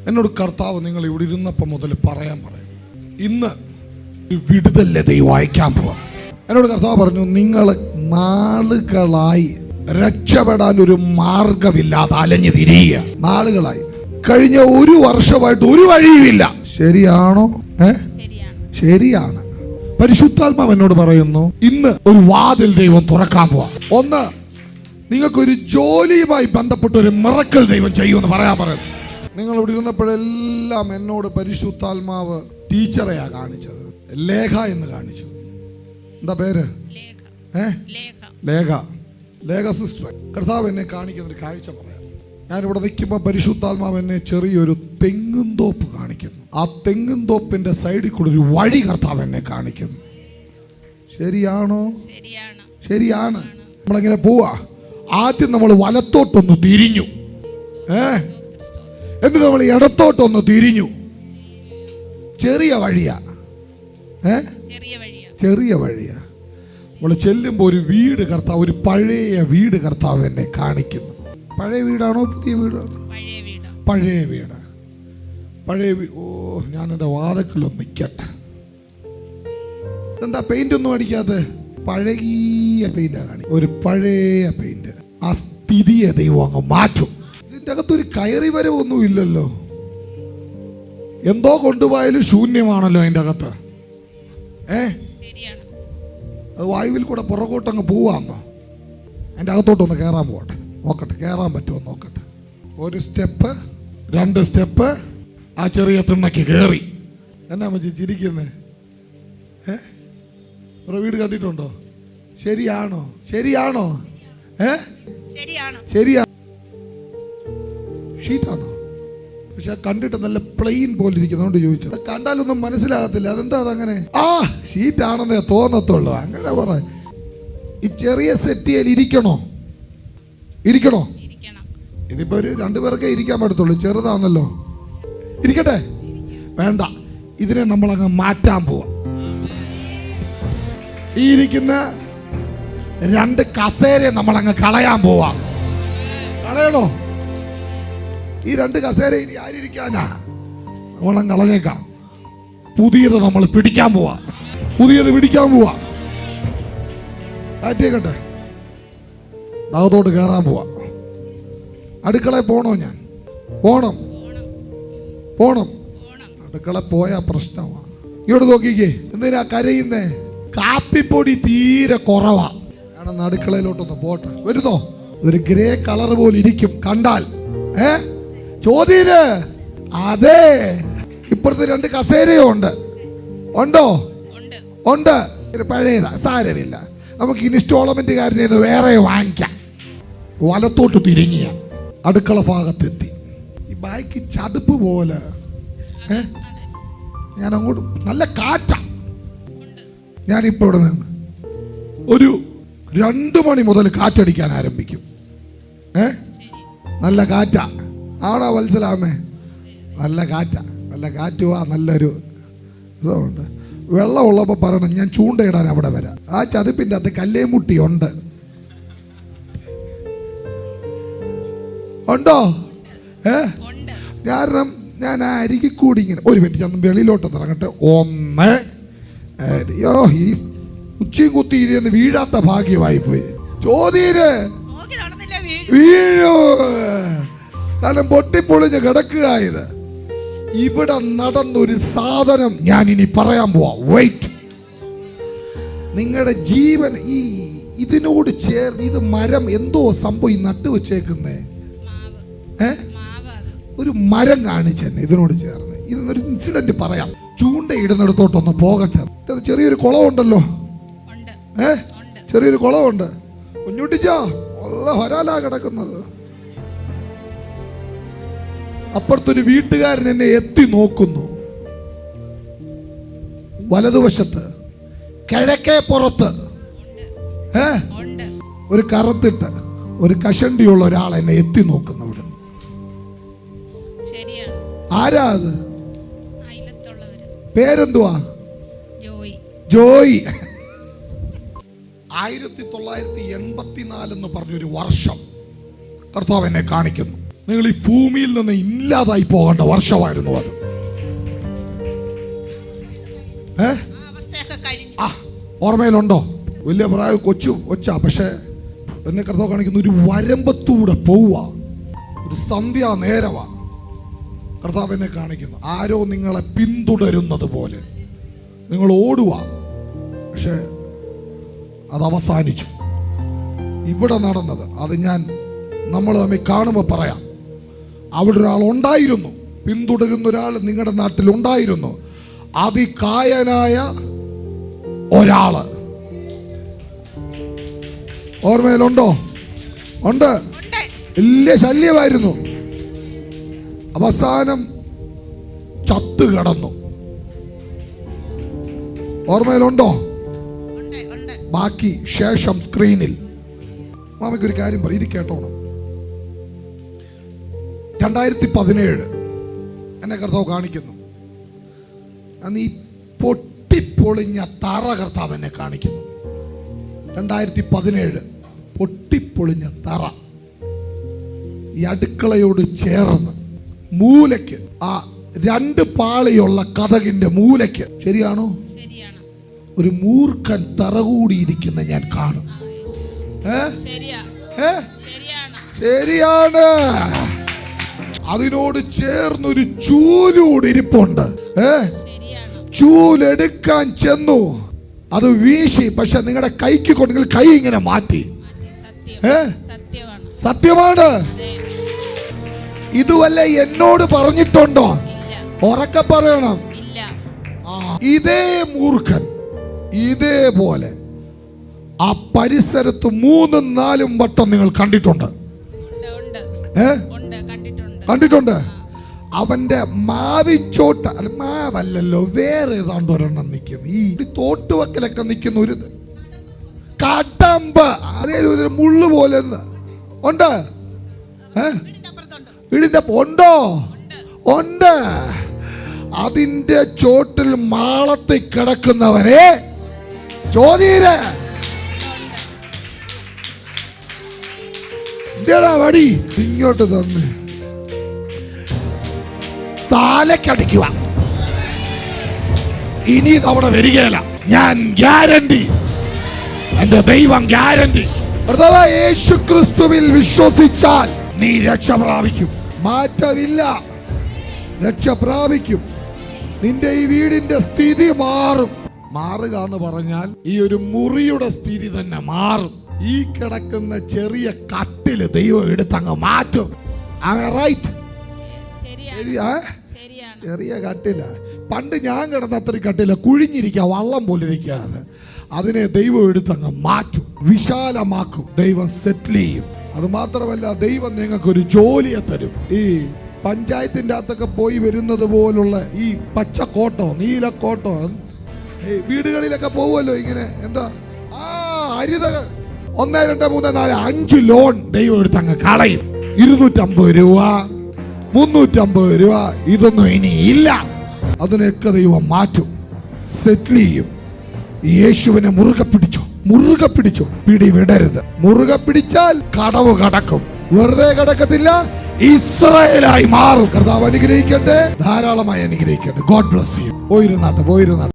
എന്നോട് കർത്താവ് നിങ്ങൾ ഇവിടെ ഇരുന്നപ്പോൾ മുതൽ പറയും ഇന്ന് ഒരു വിടുതലിന്റെ ദൈവം അയക്കാൻ പോവാം. എന്നോട് കർത്താവ് പറഞ്ഞു, നിങ്ങൾ നാളുകളായി രക്ഷപ്പെടാൻ ഒരു മാർഗമില്ലാതെ അലഞ്ഞു തിരിയുക. നാളുകളായി, കഴിഞ്ഞ ഒരു വർഷമായിട്ട് ഒരു വഴിയുമില്ല. ശരിയാണോ? ശരിയാണ്. പരിശുദ്ധാത്മാവ് എന്നോട് പറയുന്നു, ഇന്ന് ഒരു വാതിൽ ദൈവം തുറക്കാൻ പോവാ. ഒന്ന്, നിങ്ങൾക്കൊരു ജോലിയുമായി ബന്ധപ്പെട്ട ഒരു മിറക്കിൾ ദൈവം ചെയ്യുമെന്ന് പറയുന്നു. നിങ്ങൾ ഇവിടെ ഇരുന്നപ്പോഴെല്ലാം എന്നോട് പരിശുദ്ധാത്മാവ് ടീച്ചറെയാ കാണിച്ചത്. ലേഖ എന്ന് കാണിച്ചു. എന്താ പേര്? ലേഖ സിസ്റ്റർ. കർത്താവ് എന്നെ കാണിക്കുന്ന ഒരു കാഴ്ച പറയാം. ഞാനിവിടെ നിൽക്കുമ്പോൾ പരിശുദ്ധാത്മാവ് എന്നെ ചെറിയൊരു തെങ്ങും തോപ്പ് കാണിക്കുന്നു. ആ തെങ്ങും തോപ്പിന്റെ സൈഡിൽ കൂടെ ഒരു വഴി കർത്താവ് എന്നെ കാണിക്കുന്നു. ശരിയാണോ? ശരിയാണ്. നമ്മളെങ്ങനെ പോവാ? ആദ്യം നമ്മൾ വലത്തോട്ടൊന്ന് തിരിഞ്ഞു, എന്നിട്ട് നമ്മൾ ഇടത്തോട്ടൊന്ന് തിരിഞ്ഞു. ചെറിയ വഴിയാ, ചെറിയ വഴിയാ. നമ്മൾ ചെല്ലുമ്പോൾ ഒരു വീട് കർത്താവ്, ഒരു പഴയ വീട് കർത്താവ് എന്നെ കാണിക്കുന്നു. പഴയ വീടാണോ പുതിയ വീടാണോ? പഴയ വീട്. ഓ, ഞാൻ എൻ്റെ വാതക്കിലൊന്ന് നിൽക്കട്ടെ. എന്താ പെയിന്റ് ഒന്നും അടിക്കാതെ? പഴകിയ പെയിന്റാ കാണി. ഒരു പഴയ പെയിന്റ്. ആ സ്ഥിതിയെ ദൈവം അങ്ങ് മാറ്റും. ഇതിൻ്റെ അകത്തൊരു കയറി വരവൊന്നും ഇല്ലല്ലോ. എന്തോ കൊണ്ടുപോയാലും ശൂന്യമാണല്ലോ അതിൻ്റെ അകത്ത്. അത് വായുവിൽ കൂടെ പുറകോട്ടങ്ങ് പോവാന്നോ? അതിൻ്റെ അകത്തോട്ടൊന്ന് കയറാൻ പോകട്ടെ, നോക്കട്ടെ കയറാൻ പറ്റുമോ നോക്കട്ടെ. ഒരു സ്റ്റെപ്പ്, 2 സ്റ്റെപ്പ്, ആ ചെറിയ തിണ്ണയ്ക്ക് കയറി. എന്നാ മച്ചി ചിരിക്കുന്നേ? ഒരു വീട് കണ്ടിട്ടുണ്ടോ? ശരിയാണോ? ശരിയാണോ? ശരിയാ. ഷീറ്റാണോ? പക്ഷെ കണ്ടിട്ട് നല്ല പ്ലെയിൻ പോലെ ഇരിക്കുന്നതുകൊണ്ട് ചോദിച്ചത്. കണ്ടാലൊന്നും മനസ്സിലാകത്തില്ല. അതെന്താ അതങ്ങനെ? ഷീറ്റാണെന്നേ തോന്നത്തുള്ളൂ. അങ്ങനെ പറ. ഈ ചെറിയ സെറ്റിയിൽ ഇരിക്കണോ? ഇതിപ്പോ ഒരു 2 പേർക്കേ ഇരിക്കാൻ പറ്റത്തുള്ളൂ. ചെറുതാണല്ലോ. ഇരിക്കട്ടെ? വേണ്ട, ഇതിനെ നമ്മളങ്ങ് മാറ്റാൻ പോവാ. ഈ ഇരിക്കുന്ന 2 കസേരയെ നമ്മളങ്ങ് കളയാൻ പോവാ. കളയണോ? ഈ 2 കസേര ഇനി ആരിയ്ക്കാനാ? നമ്മളങ്ങ് കളഞ്ഞേക്കാം. പുതിയത് നമ്മൾ പിടിക്കാൻ പോവാ. കാറ്റേക്കട്ടെ. അകത്തോട്ട് കയറാൻ പോവാ. അടുക്കളയിൽ പോണോ? ഞാൻ പോണം. അടുക്കള പോയാ പ്രശ്നമാണ്. ഇങ്ങോട്ട് നോക്കിക്കേ. എന്തിനാ കരയുന്നേ? കാപ്പിപ്പൊടി തീരെ കുറവാ. ഞാനൊന്ന് അടുക്കളയിലോട്ടൊന്ന് പോട്ടെ. വരുന്നോ? ഒരു ഗ്രേ കളർ പോലെ ഇരിക്കും കണ്ടാൽ. ചോദ്യര് അതെ. ഇപ്പുറത്ത് 2 കസേരയും ഉണ്ടോ? ഉണ്ട്. പഴയതാ, സാരമില്ല. നമുക്ക് ഇൻസ്റ്റോൾമെന്റുകാരനെ വേറെ വാങ്ങിക്കാം. വലത്തോട്ട് തിരിഞ്ഞ അടുക്കള ഭാഗത്തെത്തി. ഈ ബാക്കി ചതുപ്പ് പോലെ. ഞാൻ അങ്ങോട്ട് നല്ല കാറ്റാ. ഞാനിപ്പോ ഇവിടെ നിന്ന് ഒരു 2 മണി മുതൽ കാറ്റടിക്കാൻ ആരംഭിക്കും. നല്ല കാറ്റാ. ആണോ വത്സലാമേ? നല്ല കാറ്റുവാ. നല്ലൊരു ഇതുണ്ട്. വെള്ളമുള്ളപ്പോൾ പറയണം, ഞാൻ ചൂണ്ടയിടാൻ അവിടെ വരാം. ആ ചതുപ്പിൻ്റെ അകത്ത് കല്ലേമുട്ടി ഉണ്ടോ? കാരണം ഞാൻ ആ അരികിൽ കൂടി ഇങ്ങനെ ഒരു മിനിറ്റ് ഞാൻ വെളിയിലോട്ട് ഇറങ്ങട്ടെ. 1 ഈ ഉച്ചയും കുത്തി ഇരുന്ന് വീഴാത്ത ഭാഗ്യമായി പോയി. ചോദ്യര് വീഴൂ. കാരണം പൊട്ടിപ്പൊളിഞ്ഞ് കിടക്കുക. ഇവിടെ നടന്നൊരു സാധനം ഞാൻ ഇനി പറയാൻ പോവാ. വെയിറ്റ്. നിങ്ങളുടെ ജീവൻ ഇതിനോട് ചേർന്ന്, ഇത് മരം എന്തോ സംഭവം നട്ടു വെച്ചേക്കുന്നേ. ഒരു മരം കാണിച്ചെന്നെ ഇതിനോട് ചേർന്ന്. ഇതൊരു ഇൻസിഡന്റ് പറയാം. ചൂണ്ടയിടുന്നിടത്തോട്ടൊന്ന് പോകട്ടെ. ചെറിയൊരു കുളമുണ്ടല്ലോ. ചെറിയൊരു കുളമുണ്ട്. കുഞ്ഞുട്ടിച്ചാ ഒരാലാ കിടക്കുന്നത്. അപ്പുറത്തൊരു വീട്ടുകാരൻ എന്നെ എത്തി നോക്കുന്നു. വലതുവശത്ത് കിഴക്കേ പുറത്ത് ഒരു കറുത്തിട്ട് ഒരു കഷണ്ടിയുള്ള ഒരാൾ എന്നെ എത്തി നോക്കുന്നു. അവിടെ ആരാ അത്? പേരെന്തുവാ? ജോയി. 1984 എന്ന് പറഞ്ഞൊരു വർഷം കർത്താവ് എന്നെ കാണിക്കുന്നു. നിങ്ങൾ ഈ ഭൂമിയിൽ നിന്ന് ഇല്ലാതായി പോകേണ്ട വർഷമായിരുന്നു അത്. ഓർമ്മയിലുണ്ടോ? വലിയ പ്രായം കൊച്ചാ, പക്ഷെ എന്നെ കർത്താവ് കാണിക്കുന്ന ഒരു വരമ്പത്തൂടെ പോവുക, ഒരു സന്ധ്യാ നേരവാ കർത്താവ് എന്നെ കാണിക്കുന്നു. ആരോ നിങ്ങളെ പിന്തുടരുന്നത് പോലെ നിങ്ങൾ ഓടുക, പക്ഷെ അത് അവസാനിച്ചു. ഇവിടെ നടന്നത് അത് നമ്മൾ തമ്മിൽ കാണുമ്പോൾ പറയാം. അവിടെ ഒരാൾ ഉണ്ടായിരുന്നു, പിന്തുടരുന്ന ഒരാൾ നിങ്ങളുടെ നാട്ടിൽ ഉണ്ടായിരുന്നു. അതികായനായ ഒരാള് ഓർമ്മയിലുണ്ടോ? ഉണ്ട്. വലിയ ശല്യമായിരുന്നു. അവസാനം ചത്തു കിടന്നു. ഓർമ്മയിലുണ്ടോ? ബാക്കി ശേഷം സ്ക്രീനിൽ. മാമയ്ക്കൊരു കാര്യം പറയും, ഇത് കേട്ടോണം. 2017 എന്നെ കർത്താവ് കാണിക്കുന്നു. അന്ന് ഈ പൊട്ടിപ്പൊളിഞ്ഞ തറ കർത്താവ് എന്നെ കാണിക്കുന്നു. 2017 പൊട്ടിപ്പൊളിഞ്ഞ തറ ഈ അടുക്കളയോട് ചേർന്ന് മൂലയ്ക്ക്, ആ 2 പാളിയുള്ള കതകിന്റെ മൂലയ്ക്ക്, ശരിയാണോ? ഒരു മൂർഖൻ തറ കൂടിയിരിക്കുന്ന ഞാൻ കാണും. ശരിയാണ്. അതിനോട് ചേർന്നൊരു ചൂലൂട് ഇരിപ്പുണ്ട്. ചൂലെടുക്കാൻ ചെന്നു, അത് വീശി. പക്ഷെ നിങ്ങളുടെ കൈക്ക് കൊണ്ടെങ്കിൽ കൈ ഇങ്ങനെ മാറ്റി. സത്യമാണ്. ഇതുവല്ല എന്നോട് പറഞ്ഞിട്ടുണ്ടോ? ഉറക്കെ പറയണം. ഇതേ മൂർഖൻ ഇതേപോലെ ആ പരിസരത്ത് 3-4 വട്ടം നിങ്ങൾ കണ്ടിട്ടുണ്ട്. കണ്ടിട്ടുണ്ട്. അവന്റെ മാവിച്ചോട്ട്, അല്ല മാവല്ലല്ലോ, വേറെ ഏതാണ്ട് ഒരെണ്ണം നിൽക്കുന്നു. ഈ തോട്ടുവക്കലൊക്കെ നിൽക്കുന്ന ഒരു കടമ്പ്, അതേ ഒരു മുള്ളു പോലെ ഉണ്ട്. വീടിന്റെ ഉണ്ടോ? ഉണ്ട്. അതിന്റെ ചോട്ടിൽ മാളത്തിൽ കിടക്കുന്നവരെ ചോദ്യര് വടി ഇങ്ങോട്ട് തന്ന് താലക്കടിക്കുക. ഇനി തവണ വരികയില്ല. ഞാൻ ഗ്യാരണ്ടി, എന്റെ ദൈവം ഗ്യാരണ്ടി. യേശു ക്രിസ്തുവിൽ വിശ്വസിച്ചാൽ നീ രക്ഷ പ്രാപിക്കും. മാറ്റമില്ല, രക്ഷ പ്രാപിക്കും. നിന്റെ ഈ വീടിന്റെ സ്ഥിതി മാറും. മാറുക എന്ന് പറഞ്ഞാൽ ഈ ഒരു മുറിയുടെ സ്ഥിതി തന്നെ മാറും. ഈ കിടക്കുന്ന ചെറിയ കട്ടില് ദൈവം എടുത്തങ്ങ് മാറ്റും. ചെറിയ കട്ടില. പണ്ട് ഞാൻ കിടന്ന അത്ര കട്ടില, കുഴിഞ്ഞിരിക്കുക, വള്ളം പോലെ ഇരിക്കാതെ. അതിനെ ദൈവം എടുത്തങ്ങ് മാറ്റും, വിശാലമാക്കും, ദൈവം സെറ്റിൽ ചെയ്യും. അത് മാത്രമല്ല, ദൈവം നിങ്ങൾക്ക് ഒരു ജോലിയെ തരും. ഈ പഞ്ചായത്തിന്റെ അകത്തൊക്കെ പോയി വരുന്നത് പോലുള്ള ഈ പച്ചക്കോട്ടോ നീലക്കോട്ടോ വീടുകളിലൊക്കെ പോവുമല്ലോ ഇങ്ങനെ. എന്താ ഹരിതകൾ 1, 2, 3, 4, 5 ലോൺ ദൈവം എടുത്ത് അങ്ങ് കളയും. 250 രൂപ, 350 രൂപ, ഇതൊന്നും ഇനി ഇല്ല. അതിനൊക്കെ ദൈവം മാറ്റും, സെറ്റിൽ ചെയ്യും. യേശുവിനെ മുറുകെ പിടിച്ചു, മുറുകെ പിടിച്ചു, പിടിവിടരുത്. മുറുകെ പിടിച്ചാൽ കടവ് കടക്കും, വെറുതെ കിടക്കത്തില്ല, ഇസ്രായേലായി മാറും. കർത്താവ് അനുഗ്രഹിക്കട്ടെ, ധാരാളമായി അനുഗ്രഹിക്കട്ടെ. God bless you. പോയിരുന്നാട്ടെ.